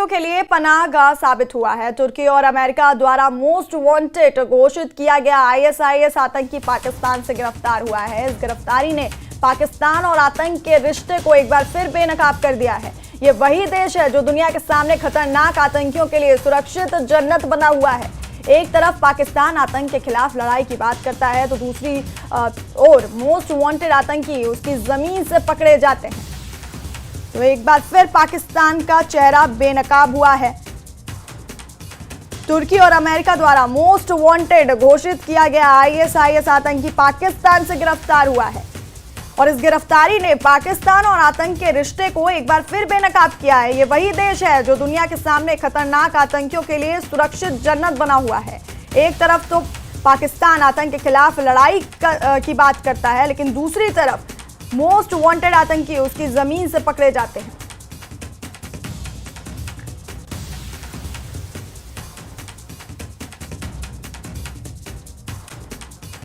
आतंकियों के लिए पनाहगाह साबित हुआ है। तुर्की और अमेरिका द्वारा मोस्ट वांटेड घोषित किया गया आईएसआईएस आतंकी पाकिस्तान से गिरफ्तार हुआ है। इस गिरफ्तारी ने पाकिस्तान और आतंक के रिश्ते को एक बार फिर बेनकाब कर दिया है। ये वही देश है जो दुनिया के सामने खतरनाक आतंकियों के लिए सुरक्षित जन्नत बना हुआ है। एक तरफ पाकिस्तान आतंक के खिलाफ लड़ाई की बात करता है तो दूसरी ओर मोस्ट वांटेड आतंकी उसकी जमीन से पकड़े जाते हैं। तो एक बार फिर पाकिस्तान का चेहरा बेनकाब हुआ है। तुर्की और अमेरिका द्वारा मोस्ट वांटेड घोषित किया गया आईएसआईएस आतंकी पाकिस्तान से गिरफ्तार हुआ है और इस गिरफ्तारी ने पाकिस्तान और आतंक के रिश्ते को एक बार फिर बेनकाब किया है। ये वही देश है जो दुनिया के सामने खतरनाक आतंकियों के लिए सुरक्षित जन्नत बना हुआ है। एक तरफ तो पाकिस्तान आतंक के खिलाफ लड़ाई की बात करता है, लेकिन दूसरी तरफ मोस्ट वांटेड आतंकी उसकी जमीन से पकड़े जाते हैं।